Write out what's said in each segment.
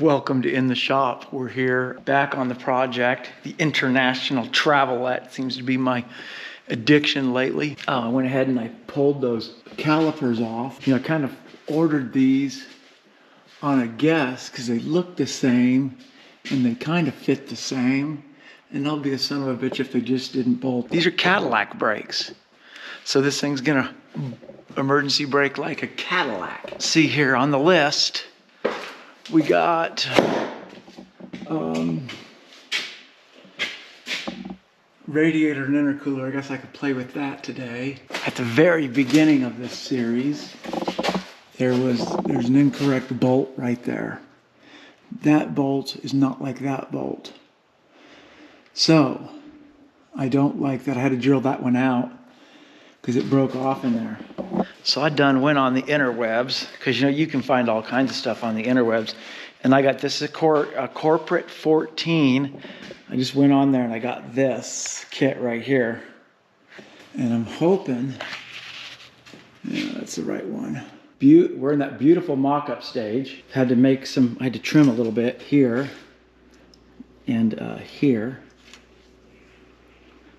Welcome to In the Shop. We're here back on the project. The international travelette seems to be my addiction lately. I went ahead and I pulled those calipers off. I kind of ordered these on a guess because they look the same and they kind of fit the same. And I'll be a son of a bitch if they just didn't bolt. These are Cadillac brakes. So this thing's gonna emergency brake like a Cadillac. See here on the list, we got radiator and intercooler. I guess I could play with that today. At the very beginning of this series, there's an incorrect bolt right there. That bolt is not like that bolt. So I don't like that. I had to drill that one out because it broke off in there. So I went on the interwebs, because you can find all kinds of stuff on the interwebs. And I got this, a Corporate 14. I just went on there and I got this kit right here. And I'm hoping, that's the right one. We're in that beautiful mock-up stage. I had to trim a little bit here and here.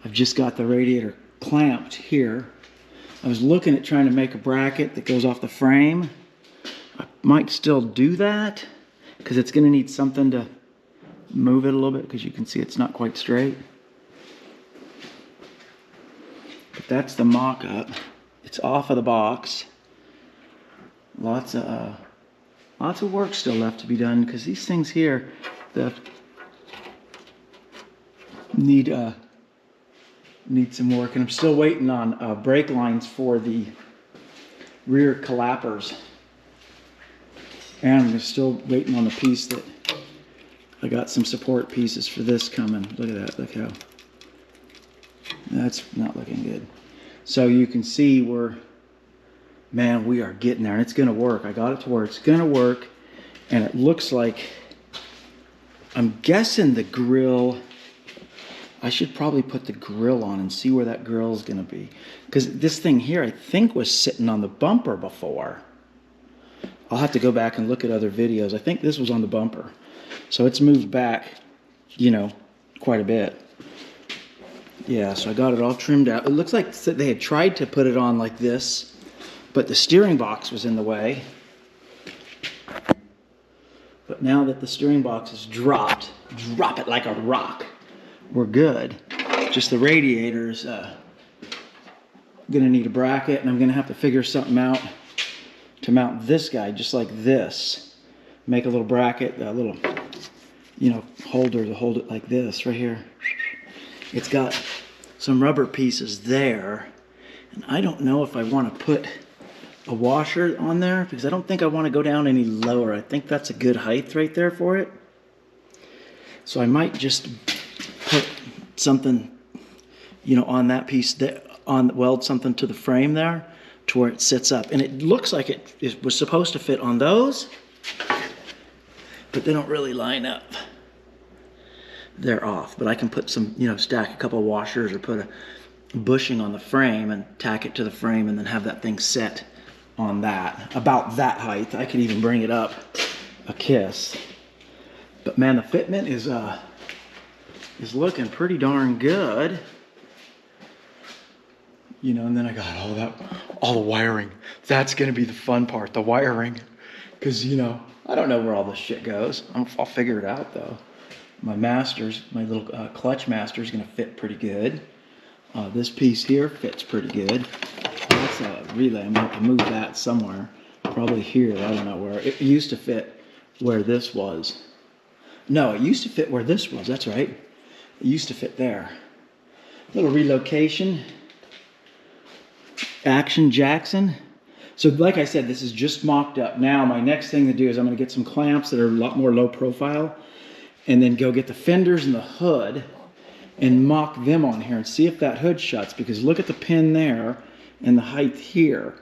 I've just got the radiator clamped here. I was looking at trying to make a bracket that goes off the frame. I might still do that because it's going to need something to move it a little bit, because you can see it's not quite straight. But that's the mock-up. It's off of the box. Lots of work still left to be done, because these things here need some work, and I'm still waiting on brake lines for the rear calipers, and I'm still waiting on the piece that I got some support pieces for this coming. Look at that. Look how that's not looking good. So you can see we are getting there, and it's gonna work. I got it to where it's gonna work, and it looks like, I'm guessing the grill, I should probably put the grill on and see where that grill is going to be. Because this thing here, I think, was sitting on the bumper before. I'll have to go back and look at other videos. I think this was on the bumper. So it's moved back, quite a bit. Yeah, so I got it all trimmed out. It looks like they had tried to put it on like this, but the steering box was in the way. But now that the steering box is dropped, drop it like a rock. We're good. Just the radiator's gonna need a bracket, and I'm gonna have to figure something out to mount this guy just like this. Make a little bracket, a little, holder to hold it like this right here. It's got some rubber pieces there, and I don't know if I want to put a washer on there, because I don't think I want to go down any lower. I think that's a good height right there for it. So I might just put something, on that piece, weld something to the frame there to where it sits up. And it looks like it was supposed to fit on those, but they don't really line up. They're off. But I can put some, stack a couple of washers or put a bushing on the frame and tack it to the frame, and then have that thing set on that, about that height. I could even bring it up a kiss. But man, the fitment is looking pretty darn good. And then I got all the wiring. That's gonna be the fun part, the wiring. Because, I don't know where all this shit goes. I'll figure it out though. My little clutch master is gonna fit pretty good. This piece here fits pretty good. That's a relay. I'm gonna have to move that somewhere. Probably here, I don't know where. It used to fit where this was. No, it used to fit where this was, that's right. It used to fit there. Little relocation. Action Jackson. So like I said, this is just mocked up. Now my next thing to do is I'm going to get some clamps that are a lot more low profile, and then go get the fenders and the hood and mock them on here and see if that hood shuts, because look at the pin there and the height here.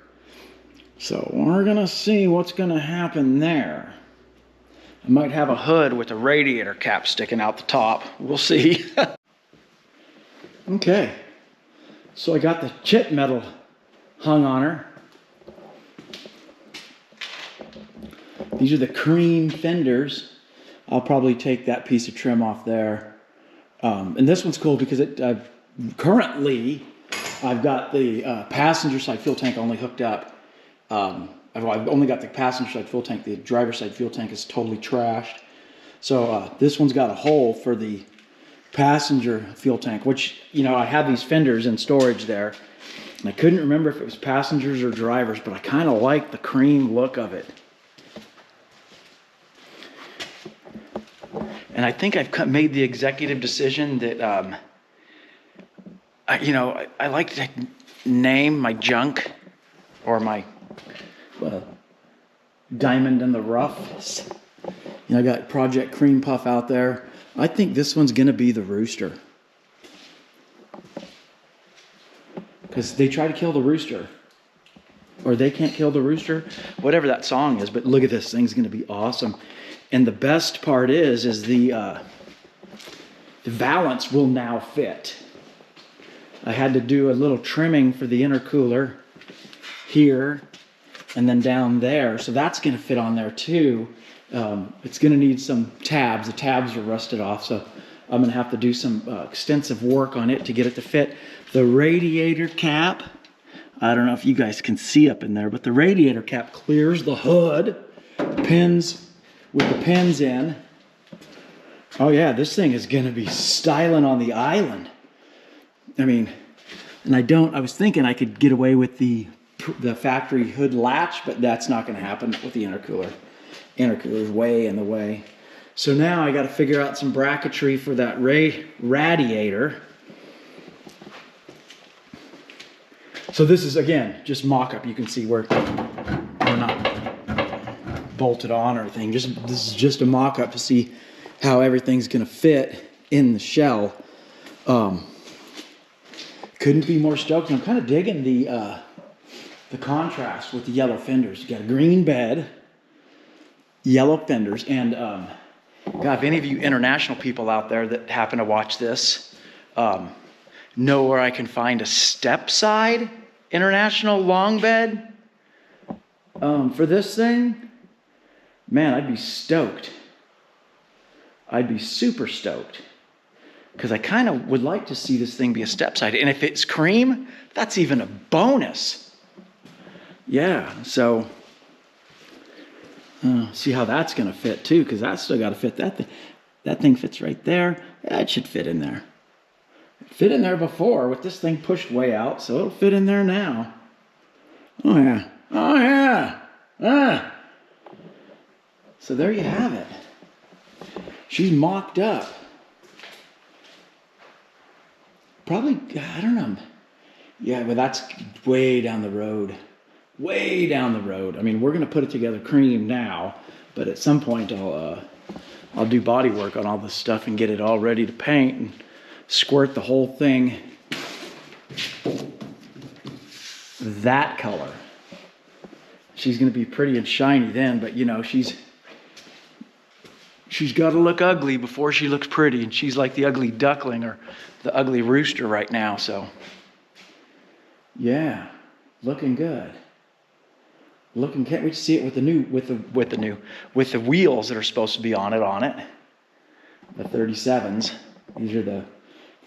So we're going to see what's going to happen there. I might have a hood with a radiator cap sticking out the top. We'll see. Okay. So I got the chip metal hung on her. These are the cream fenders. I'll probably take that piece of trim off there. And this one's cool because currently I've got the passenger side fuel tank only hooked up. I've only got the passenger side fuel tank. The driver side fuel tank is totally trashed. So this one's got a hole for the passenger fuel tank, which, you know, I have these fenders in storage there. And I couldn't remember if it was passengers or drivers, but I kind of like the cream look of it. And I think I've made the executive decision that, I like to name my junk or my diamond in the rough. You know, I got Project Cream Puff out there. I think this one's going to be the rooster. Because they try to kill the rooster. Or they can't kill the rooster. Whatever that song is. But look at this. Thing's going to be awesome. And the best part is the valance will now fit. I had to do a little trimming for the intercooler here and then down there. So that's going to fit on there too. It's going to need some tabs. The tabs are rusted off. So I'm going to have to do some extensive work on it to get it to fit. The radiator cap, I don't know if you guys can see up in there, but the radiator cap clears the hood. Pins with the pins in. Oh yeah, this thing is going to be styling on the island. I mean, and I was thinking I could get away with the factory hood latch, but that's not going to happen with the intercooler. Intercooler's way in the way. So now I got to figure out some bracketry for that radiator. So this is, again, just mock-up. You can see we're not bolted on or anything. This is just a mock-up to see how everything's going to fit in the shell. Couldn't be more stoked. I'm kind of digging the contrast with the yellow fenders. You got a green bed, yellow fenders, and God, if any of you international people out there that happen to watch this know where I can find a step side international long bed for this thing, man, I'd be stoked. I'd be super stoked. Because I kind of would like to see this thing be a step side. And if it's cream, that's even a bonus. Yeah, so see how that's going to fit too, because that's still got to fit that thing. That thing fits right there. That should fit in there. It fit in there before with this thing pushed way out, so it'll fit in there now. Oh yeah. Oh yeah. Ah. So there you have it. She's mocked up. Probably, I don't know. Yeah, but that's way down the road. Way down the road. I mean, we're going to put it together cream now, but at some point I'll do body work on all this stuff and get it all ready to paint and squirt the whole thing that color. She's going to be pretty and shiny then, but you know, she's got to look ugly before she looks pretty, and she's like the ugly duckling or the ugly rooster right now. So yeah, looking good. Can't wait to see it with the wheels that are supposed to be on it. The 37s.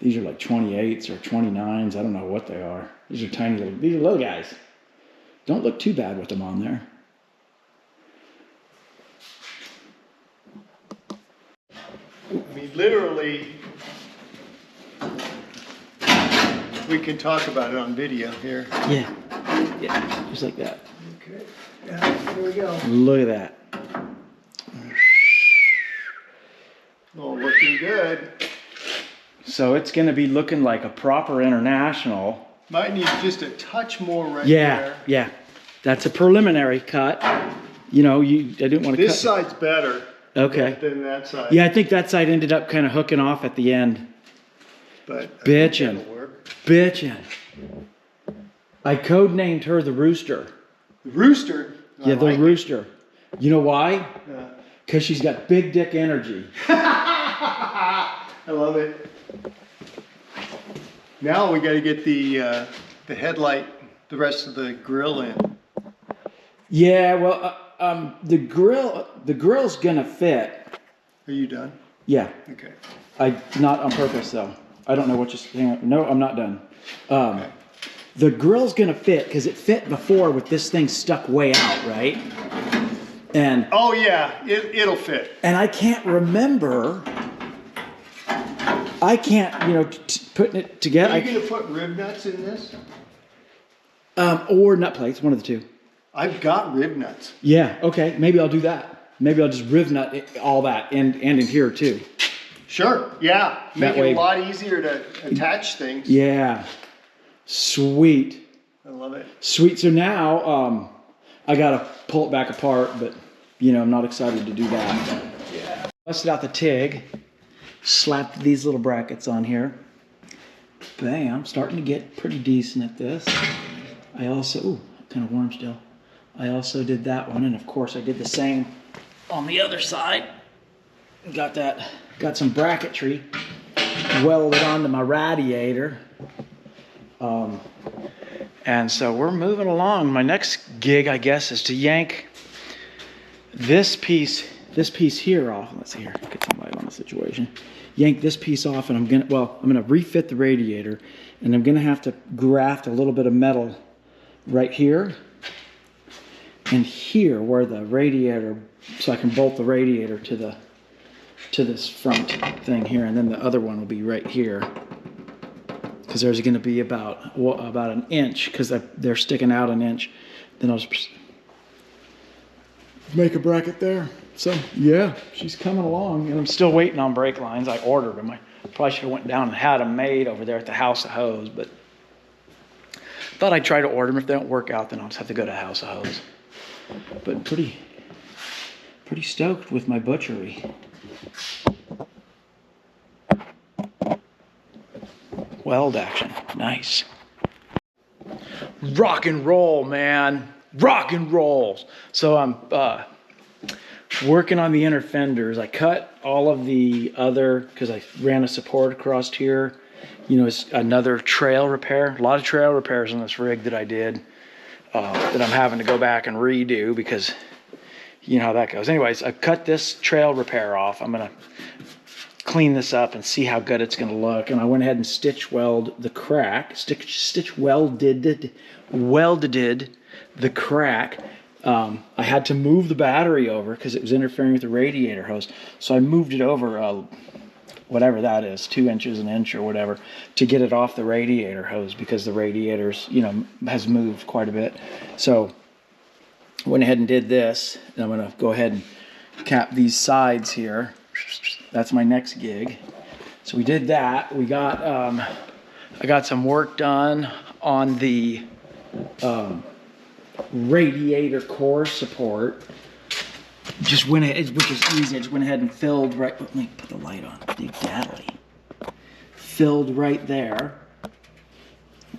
These are like 28s or 29s. I don't know what they are. These are little guys. Don't look too bad with them on there. I mean, literally, we can talk about it on video here. Yeah, just like that. Okay, yeah, here we go. Look at that. Oh, looking good. So it's going to be looking like a proper international. Might need just a touch more right there. Yeah. That's a preliminary cut. You know, I didn't want to cut. This side's better. Okay. Than that side. Yeah, I think that side ended up kind of hooking off at the end. But Bitchin'. I codenamed her the Rooster. The Rooster? Yeah, the Rooster. You know why? Because she's got big dick energy. I love it. Now we got to get the headlight, the rest of the grill in. Yeah, well, the grill's gonna fit. Are you done? Yeah. Okay. Not on purpose though. I don't know what just, hang on. No, I'm not done. Okay. The grill's gonna fit because it fit before with this thing stuck way out, right? And Oh yeah, it'll fit. and I can't remember. I can't, you know, putting it together. Are you gonna put rib nuts in this? Or nut plates, one of the two. I've got rib nuts. Yeah. Okay. Maybe I'll do that. Maybe I'll just riv nut all that and in here too. Sure. Yeah. Make That it way- a lot easier to attach things. Yeah. Sweet. I love it. Sweet. So now I gotta pull it back apart, but you know I'm not excited to do that. Yeah. Busted out the TIG, slapped these little brackets on here. Bam! Starting to get pretty decent at this. I also kind of warm still. I also did that one, and of course I did the same on the other side. Got some bracketry welded onto my radiator. And so we're moving along. My next gig, I guess, is to yank this piece here off. Let's see here, get some light on the situation. Yank this piece off, and I'm gonna refit the radiator, and I'm gonna have to graft a little bit of metal right here and here where the radiator, so I can bolt the radiator to this front thing here, and then the other one will be right here. Because there's going to be about an inch, because they're sticking out an inch. Then I'll just make a bracket there. So yeah, she's coming along, and I'm still waiting on brake lines. I ordered them. I probably should have went down and had them made over there at the House of Hose, but thought I'd try to order them. If they don't work out, then I'll just have to go to House of Hose. But pretty stoked with my butchery. Weld action, nice. Rock and roll, man, rock and rolls. So I'm working on the inner fenders. I cut all of the other, because I ran a support across here. You know, it's another trail repair. A lot of trail repairs on this rig that I did that I'm having to go back and redo because you know how that goes. Anyways, I cut this trail repair off. I'm gonna clean this up and see how good it's gonna look. And I went ahead and stitch welded the crack. Welded the crack. I had to move the battery over because it was interfering with the radiator hose. So I moved it over, whatever that is, 2 inches, an inch or whatever, to get it off the radiator hose because the radiator's, you know, has moved quite a bit. So I went ahead and did this. And I'm gonna go ahead and cap these sides here. That's my next gig. So we did that. We got, I got some work done on the radiator core support. Just went ahead, which is easy. I just went ahead and filled right, let me put the light on, big daddly. Filled right there.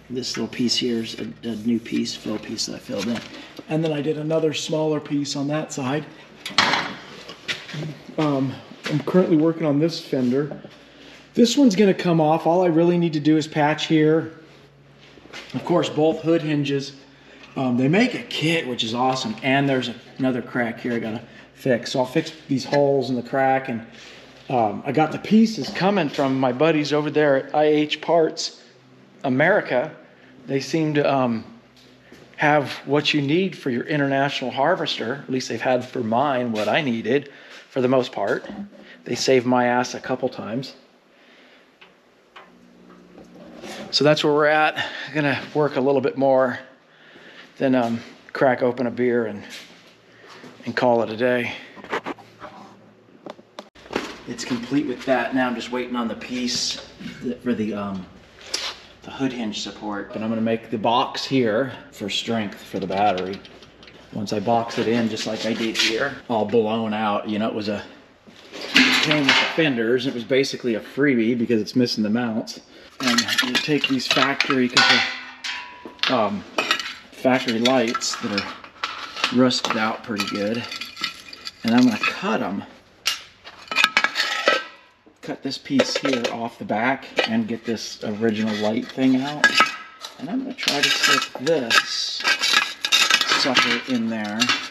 This little piece here is a new piece, fill piece that I filled in. And then I did another smaller piece on that side. I'm currently working on this fender. This one's gonna come off. All I really need to do is patch here. Of course, both hood hinges. They make a kit, which is awesome. And there's another crack here I gotta fix. So I'll fix these holes in the crack. And I got the pieces coming from my buddies over there at IH Parts America. They seem to have what you need for your international harvester. At least they've had for mine what I needed for the most part. They saved my ass a couple times. So that's where we're at. I'm gonna work a little bit more, then crack open a beer and call it a day. It's complete with that. Now I'm just waiting on the piece for the hood hinge support. But I'm gonna make the box here for strength for the battery. Once I box it in, just like I did here, all blown out. You know, it came with the fenders. It was basically a freebie because it's missing the mounts. And you take these factory, factory lights that are rusted out pretty good, and I'm gonna cut them. Cut this piece here off the back and get this original light thing out. And I'm gonna try to stick this sucker in there.